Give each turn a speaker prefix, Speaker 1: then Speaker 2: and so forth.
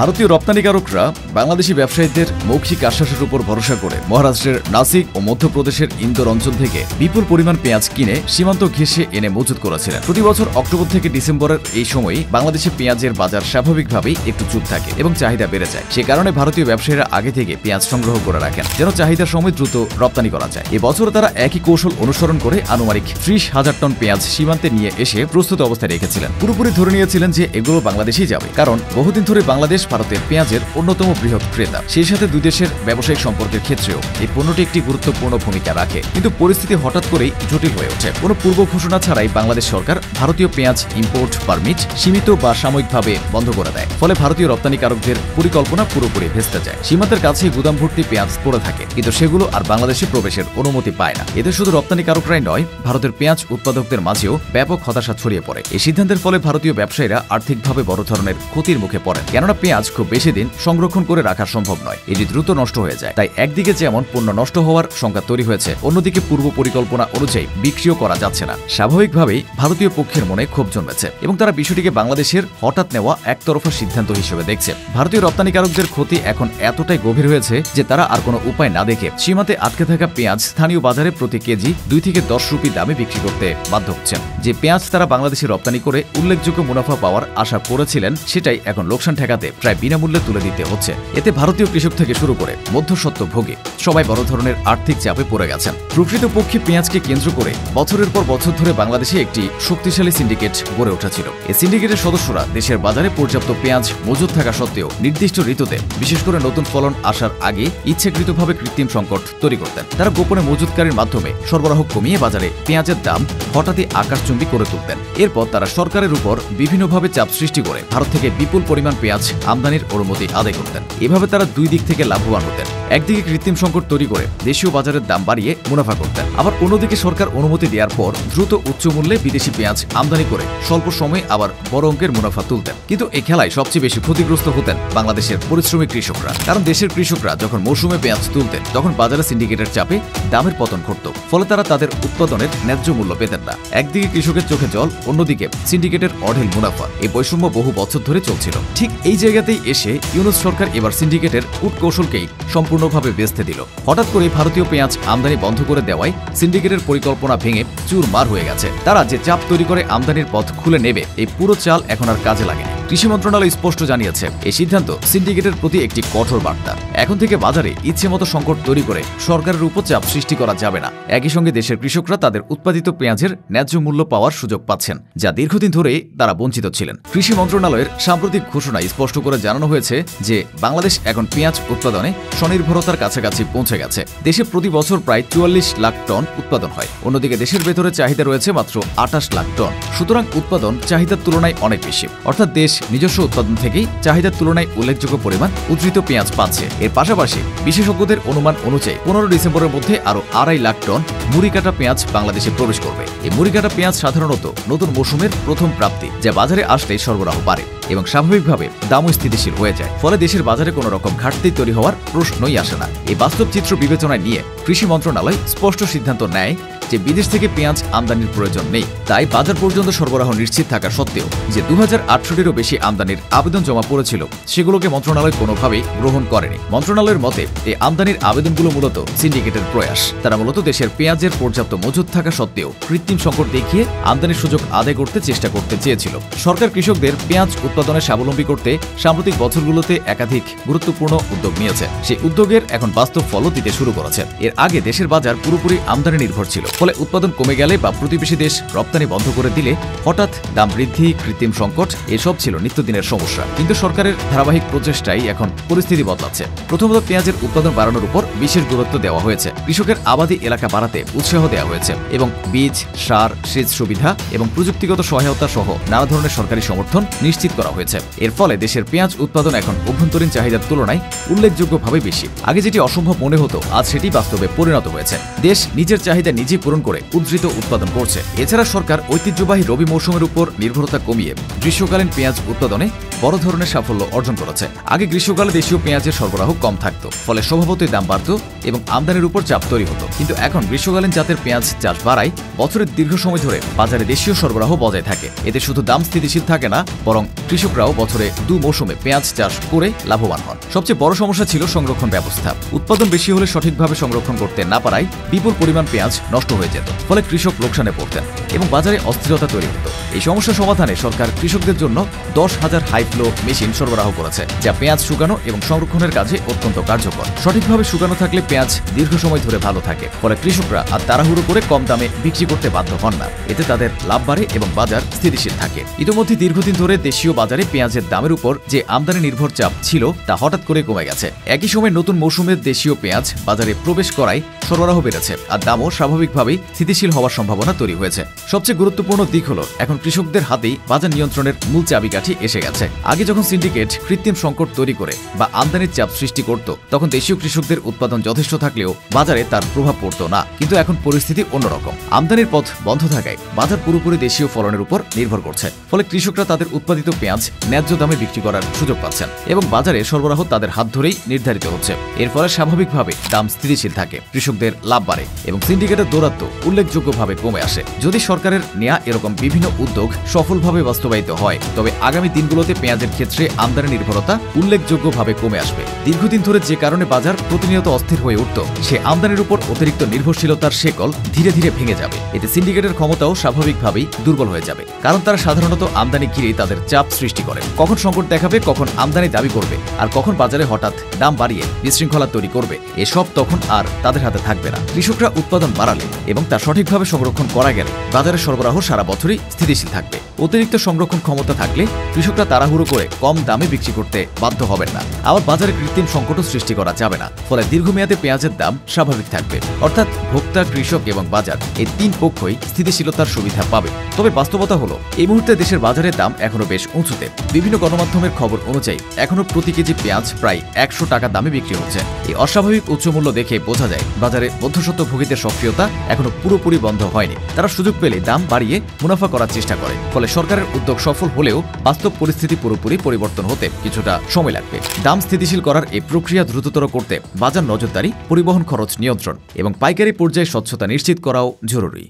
Speaker 1: ভারতীয় রপ্তানিকারকরা বাংলাদেশি ব্যবসায়ীদের মৌখিক আশ্বাসের উপর ভরসা করে মহারাষ্ট্রের নাসিক ও মধ্যপ্রদেশের ইন্দোর অঞ্চল থেকে বিপুল পরিমাণ পেঁয়াজ কিনে সীমান্ত ঘেঁষে এনে মজুত করেছিলেন। প্রতি বছর অক্টোবর থেকে ডিসেম্বরের এই সময়ই বাংলাদেশে পেঁয়াজের বাজার স্বাভাবিকভাবেই একটু চুপ থাকে এবং চাহিদা বেড়ে যায়। সে কারণে ভারতীয় ব্যবসায়ীরা আগে থেকে পেঁয়াজ সংগ্রহ করে রাখেন যেন চাহিদার সময় দ্রুত রপ্তানি করা যায়। এবছর তারা একই কৌশল অনুসরণ করে আনুমানিক 30,000 টন পেঁয়াজ সীমান্তে নিয়ে এসে প্রস্তুত অবস্থায় রেখেছিলেন। পুরোপুরি ধরে নিয়েছিলেন যে এগুলো বাংলাদেশেই যাবে, কারণ বহুদিন ধরে বাংলাদেশ ভারতের পেঁয়াজের অন্যতম বৃহৎ ক্রেতা। সেই সাথে দুই দেশের ব্যবসায়িক সম্পর্কের ক্ষেত্রেও এই পণ্যটি একটি গুরুত্বপূর্ণ ভূমিকা রাখে। কিন্তু পরিস্থিতি হঠাৎ করেই জটিল হয়ে ওঠে। কোনো পূর্ব ঘোষণা ছাড়াই বাংলাদেশ সরকার ভারতীয় পেঁয়াজ ইম্পোর্ট পারমিট সীমিত বা সাময়িকভাবে বন্ধ করে দেয়। ফলে ভারতীয় রপ্তানিকারকদের পরিকল্পনা পুরোপুরি ভেস্তে যায়। সীমান্তের কাছেই গুদাম ভর্তি পেঁয়াজ পড়ে থাকে, কিন্তু সেগুলো আর বাংলাদেশে প্রবেশের অনুমতি পায় না। এতে শুধু রপ্তানিকারকরাই নয়, ভারতের পেঁয়াজ উৎপাদকদের মাঝেও ব্যাপক হতাশা ছড়িয়ে পড়ে। এই সিদ্ধান্তের ফলে ভারতীয় ব্যবসায়ীরা আর্থিকভাবে বড় ধরনের ক্ষতির মুখে পড়েন, কেননা পেঁয়াজ খুব বেশি দিন সংরক্ষণ করে রাখা সম্ভব নয়। এটি দ্রুত নষ্ট হয়ে যায়। তাই একদিকে যেমন পণ্য নষ্ট হওয়ার সংখ্যা তৈরি হয়েছে, অন্যদিকে পূর্ব পরিকল্পনা অনুযায়ী বিক্রিও করা যাচ্ছে না। স্বাভাবিকভাবেই ভারতীয় পক্ষের মনে ক্ষোভ জন্মেছে এবং তারা বিষয়টিকে বাংলাদেশের হঠাৎ নেওয়া একতরফা সিদ্ধান্ত হিসেবে দেখছে। ভারতীয় রপ্তানিকারকদের ক্ষতি এখন এতটাই গভীর হয়েছে যে তারা আর কোনো উপায় না দেখে সীমান্তে আটকে থাকা পেঁয়াজ স্থানীয় বাজারে প্রতি কেজি 2 থেকে 10 রুপি দামে বিক্রি করতে বাধ্য হচ্ছেন। যে পেঁয়াজ তারা বাংলাদেশে রপ্তানি করে উল্লেখযোগ্য মুনাফা পাওয়ার আশা করেছিলেন, সেটাই এখন লোকসান ঠেকাতে প্রায় বিনামূল্যে তুলে দিতে হচ্ছে। এতে ভারতীয় কৃষক থেকে শুরু করে মধ্যস্বত্বভোগী সবাই বড় ধরনের আর্থিক চাপে পড়ে গেছেন। প্রকৃতপক্ষে পেঁয়াজকে কেন্দ্র করে বছরের পর বছর ধরে বাংলাদেশে একটি শক্তিশালী সিন্ডিকেট গড়ে উঠেছিল। এই সিন্ডিকেটের সদস্যরা দেশের বাজারে পর্যাপ্ত পেঁয়াজ মজুত থাকা সত্ত্বেও নির্দিষ্ট ঋতুতে, বিশেষ করে নতুন ফলন আসার আগে ইচ্ছাকৃতভাবে কৃত্রিম সংকট তৈরি করতেন। তারা গোপনে মজুতকারীর মাধ্যমে সরবরাহ কমিয়ে বাজারে পেঁয়াজের দাম হঠাৎই আকাশচুম্বী করে তুলতেন। এরপর তারা সরকারের উপর বিভিন্নভাবে চাপ সৃষ্টি করে ভারত থেকে বিপুল পরিমাণ পেঁয়াজ আমদানির অনুমতি আদায় করতেন। এভাবে তারা দুই দিক থেকে লাভবান হতেন। একদিকে কৃত্রিম সংকট তৈরি করে দেশীয় বাজারের দাম বাড়িয়ে মুনাফা করতেন, আবার অন্যদিকে সরকার অনুমতি দেওয়ার পর দ্রুত উচ্চ মূল্যে বিদেশি পেঁয়াজ আমদানি করে স্বল্প সময়ে আবার বড় অঙ্কের মুনাফা তুলতেন। কিন্তু এই খেলায় সবচেয়ে বেশি ক্ষতিগ্রস্ত হতেন বাংলাদেশের পরিশ্রমী কৃষকরা, কারণ দেশের কৃষকরা যখন মৌসুমে পেঁয়াজ তুলতেন তখন বাজারে সিন্ডিকেটের চাপে দামের পতন ঘটত। ফলে তারা তাদের উৎপাদনের ন্যায্য মূল্য পেতেন না। একদিকে কৃষকের চোখে জল, অন্যদিকে সিন্ডিকেটের অঢেল মুনাফা। এই বৈষম্য বহু বছর ধরে চলছিল। ঠিক এই জায়গাতেই এসে ইউনূস সরকার এবার সিন্ডিকেটের কূটকৌশলকেই সম্পূর্ণভাবে বেচতে দিল। হঠাৎ করে ভারতীয় পেঁয়াজ আমদানি বন্ধ করে দেওয়ায় সিন্ডিকেটের পরিকল্পনা ভেঙে চুরমার হয়ে গেছে। তারা যে চাপ তৈরি করে আমদানির পথ খুলে নেবে, এই পুরো চাল এখন আর কাজে লাগেনি। কৃষি মন্ত্রণালয় স্পষ্ট জানিয়েছে, এই সিদ্ধান্ত সিন্ডিকেটের প্রতি একটি কঠোর বার্তা। এখন থেকে বাজারে ইচ্ছেমতো সংকট তৈরি করে সরকারের উপর চাপ সৃষ্টি করা যাবে না। একই সঙ্গে দেশের কৃষকরা তাদের উৎপাদিত পেঁয়াজের ন্যায্য মূল্য পাওয়ার সুযোগ পাচ্ছেন, যা দীর্ঘদিন ধরে তারা বঞ্চিত ছিলেন। কৃষি মন্ত্রণালয়ের সাম্প্রতিক ঘোষণায় স্পষ্ট করে জানানো হয়েছে যে বাংলাদেশ এখন পেঁয়াজ উৎপাদনে স্বনির্ভরতার কাছাকাছি পৌঁছে গেছে। দেশে প্রতি বছর প্রায় 44 লাখ টন উৎপাদন হয়। অন্যদিকে দেশের ভেতরে চাহিদা রয়েছে মাত্র 28 লাখ টন। সুতরাং উৎপাদন চাহিদার তুলনায় অনেক বেশি, অর্থাৎ দেশ নিজস্ব উৎপাদন থেকেই চাহিদার তুলনায় উল্লেখযোগ্য পরিমাণ উদ্ধৃত পেঁয়াজ পাচ্ছে। এর পাশাপাশি বিশেষজ্ঞদের অনুমান অনুযায়ী 15 ডিসেম্বরের মধ্যে আরও 2.5 লাখ টন মুড়িকাটা পেঁয়াজ বাংলাদেশে প্রবেশ করবে। এই মুড়িকাটা পেঁয়াজ সাধারণত নতুন মৌসুমের প্রথম প্রাপ্তি, যা বাজারে আসলেই সরবরাহ বাড়ে এবং স্বাভাবিকভাবে দামও স্থিতিশীল হয়ে যায়। ফলে দেশের বাজারে কোনো রকম ঘাটতি তৈরি হওয়ার প্রশ্নই আসে না। এই বাস্তব চিত্র বিবেচনায় নিয়ে কৃষি মন্ত্রণালয় স্পষ্ট সিদ্ধান্ত নেয় যে বিদেশ থেকে পেঁয়াজ আমদানির প্রয়োজন নেই। তাই বাজার পর্যন্ত সরবরাহ নিশ্চিত থাকা সত্ত্বেও যে 2800-টিরও বেশি আমদানির আবেদন জমা পড়েছিল, সেগুলোকে মন্ত্রণালয় কোনোভাবেই গ্রহণ করেনি। মন্ত্রণালয়ের মতে এই আমদানির আবেদনগুলো মূলত সিন্ডিকেটের প্রয়াস। তারা মূলত দেশের পেঁয়াজের পর্যাপ্ত মজুত থাকা সত্ত্বেও কৃত্রিম সংকট দেখিয়ে আমদানির সুযোগ আদায় করতে চেষ্টা করতে চেয়েছিল। সরকার কৃষকদের পেঁয়াজ উৎপাদনে স্বাবলম্বী করতে সাম্প্রতিক বছরগুলোতে একাধিক গুরুত্বপূর্ণ উদ্যোগ নিয়েছে। সেই উদ্যোগের এখন বাস্তব ফলও দিতে শুরু করেছে। এর আগে দেশের বাজার পুরোপুরি আমদানি নির্ভর ছিল। ফলে উৎপাদন কমে গেলে বা প্রতিবেশী দেশ রপ্তানি বন্ধ করে দিলে হঠাৎ দাম বৃদ্ধি, কৃত্রিম সংকট এসব ছিল নিত্যদিনের সমস্যা। কিন্তু সরকারের ধারাবাহিক প্রচেষ্টাই এখন পরিস্থিতি বদলাচ্ছে। প্রথমত পেঁয়াজের উৎপাদন বাড়ানোর উপর বিশেষ গুরুত্ব দেওয়া হয়েছে। কৃষকের আবাদি এলাকা বাড়াতে উৎসাহ দেওয়া হয়েছে এবং বীজ, সার, সেচ সুবিধা এবং প্রযুক্তিগত সহায়তা সহ নানা ধরনের সরকারি সমর্থন নিশ্চিত করা হয়েছে। এর ফলে দেশের পেঁয়াজ উৎপাদন এখন অভ্যন্তরীণ চাহিদার তুলনায় উল্লেখযোগ্যভাবে বেশি। আগে যেটি অসম্ভব মনে হতো, আজ সেটি বাস্তবে পরিণত হয়েছে। দেশ নিজের চাহিদা নিজেই পূরণ করে উদ্ধৃত উৎপাদন করছে। এছাড়া সরকার ঐতিহ্যবাহী রবি মৌসুমের উপর নির্ভরতা কমিয়ে গ্রীষ্মকালীন পেঁয়াজ উৎপাদনে বড় ধরনের সাফল্য অর্জন করেছে। আগে গ্রীষ্মকালে দেশীয় পেঁয়াজের সরবরাহ কম থাকত, ফলে স্বভাবতই দাম বাড়ত এবং আমদানির উপর চাপ তৈরি হতো। কিন্তু এখন গ্রীষ্মকালীন জাতের পেঁয়াজ চাষ বাড়ায় বছরের দীর্ঘ সময় ধরে বাজারে দেশীয় সরবরাহ বজায় থাকে। এতে শুধু দাম স্থিতিশীল থাকে না, বরং কৃষকরাও বছরে 2 মৌসুমে পেঁয়াজ চাষ করে লাভবান হন। সবচেয়ে বড় সমস্যা ছিল সংরক্ষণ ব্যবস্থা। উৎপাদন বেশি হলে সঠিকভাবে সংরক্ষণ করতে না পারায় বিপুল পরিমাণ পেঁয়াজ নষ্ট হয়ে যেত, ফলে কৃষক লোকসানে পড়তেন এবং বাজারে অস্থিরতা তৈরি হতো। এই সমস্যা সমাধানে সরকার কৃষকদের জন্য 10,000 হাই ফ্লো মেশিন সরবরাহ করেছে, যা পেঁয়াজ শুকানো এবং সংরক্ষণের কাজে অত্যন্ত কার্যকর। সঠিকভাবে শুকানো থাকলে পেঁয়াজ দীর্ঘ সময় ধরে ভালো থাকে, ফলে কৃষকরা আর তাড়াহুড়ো করে কম দামে বিক্রি করতে বাধ্য হন না। এতে তাদের লাভ বাড়ে এবং বাজার স্থিতিশীল থাকে। ইতিমধ্যে দীর্ঘদিন ধরে দেশীয় বাজারে পেঁয়াজের দামের উপর যে আমদানি নির্ভর চাপ ছিল তা হঠাৎ করে কমে গেছে। একই সময় নতুন মৌসুমের দেশীয় পেঁয়াজ বাজারে প্রবেশ করায় সরবরাহ বেড়েছে, আর দামও স্বাভাবিকভাবেই স্থিতিশীল হওয়ার সম্ভাবনা তৈরি হয়েছে। সবচেয়ে গুরুত্বপূর্ণ দিক হলো এখন কৃষকদের হাতেই বাজার নিয়ন্ত্রণের মূল চাবিকাঠি এসে গেছে। আগে যখন সিন্ডিকেট কৃত্রিম সংকট তৈরি করে বা আমদানির চাপ সৃষ্টি করত, তখন দেশীয় কৃষকদের উৎপাদন যথেষ্ট থাকলেও বাজারে তার প্রভাব পড়তো না। কিন্তু এখন পরিস্থিতি অন্যরকম। আমদানির পথ বন্ধ থাকায় বাজার পুরোপুরি দেশীয় ফলনের উপর নির্ভর করছে, ফলে কৃষকরা তাদের উৎপাদিত পেঁয়াজ ন্যায্য দামে বিক্রি করার সুযোগ পাচ্ছেন এবং বাজারে সরবরাহ তাদের হাত ধরেই নির্ধারিত হচ্ছে। এর ফলে স্বাভাবিকভাবে দাম স্থিতিশীল থাকে, কৃষকদের লাভ বাড়ে এবং সিন্ডিকেটের দৌরাত্ম্য উল্লেখযোগ্যভাবে কমে আসে। যদি সরকারের নেওয়া এরকম বিভিন্ন উদ্যোগ সফলভাবে বাস্তবায়িত হয়, তবে আগামী দিনগুলোতে পেঁয়াজের ক্ষেত্রে আমদানি নির্ভরতা উল্লেখযোগ্যভাবে কমে আসবে। দীর্ঘদিন ধরে যে কারণে বাজার প্রতিনিয়ত অস্থির হয়ে উঠত, সে আমদানির উপর অতিরিক্ত নির্ভরশীলতার শেকল ধীরে ধীরে ভেঙে যাবে। এতে সিন্ডিকেটের ক্ষমতাও স্বাভাবিকভাবেই দুর্বল হয়ে যাবে, কারণ তারা সাধারণত আমদানি ঘিরেই তাদের চাপ সৃষ্টি করে। কখন সংকট দেখাবে, কখন আমদানি দাবি করবে, আর কখন বাজারে হঠাৎ দাম বাড়িয়ে বিশৃঙ্খলা তৈরি করবে, এসব তখন আর তাদের হাতে থাকবে না। কৃষকরা উৎপাদন বাড়ালে এবং তা সঠিকভাবে সংরক্ষণ করা গেলে বাজারে সরবরাহ সারা বছরই স্থিতিশীল থাকবে। অতিরিক্ত সংরক্ষণ ক্ষমতা থাকলে কৃষকরা তাড়াহুড়ো করে কম দামে বিক্রি করতে বাধ্য হবেন না। আবার বাজারে কৃত্রিম সংকটও সৃষ্টি করা যাবে না, ফলে দীর্ঘমেয়াদে পেঁয়াজের দাম স্বাভাবিক থাকবে। অর্থাৎ ভোক্তা, কৃষক এবং বাজার এই 3 পক্ষই স্থিতিশীলতার সুবিধা পাবে। তবে বাস্তবতা হলো এই মুহূর্তে দেশের বাজারের দাম এখনো বেশ উঁচুতে। বিভিন্ন গণমাধ্যমের খবর অনুযায়ী এখনো প্রতি কেজি পেঁয়াজ প্রায় 100 টাকা দামে বিক্রি হচ্ছে। এই অস্বাভাবিক উচ্চ মূল্য দেখে বোঝা যায় বাজারে মধ্যস্বত্বভোগীদের সক্রিয়তা এখনো পুরোপুরি বন্ধ হয়নি। তারা সুযোগ পেলে দাম বাড়িয়ে মুনাফা করার চেষ্টা করে, ফলে সরকারের উদ্যোগ সফল হলেও বাস্তব পরিস্থিতি পুরোপুরি পরিবর্তন হতে কিছুটা সময় লাগবে। দাম স্থিতিশীল করার এই প্রক্রিয়া দ্রুততর করতে বাজার নজরদারি, পরিবহন খরচ নিয়ন্ত্রণ এবং পাইকারি পর্যায়ে স্বচ্ছতা নিশ্চিত করাও জরুরি।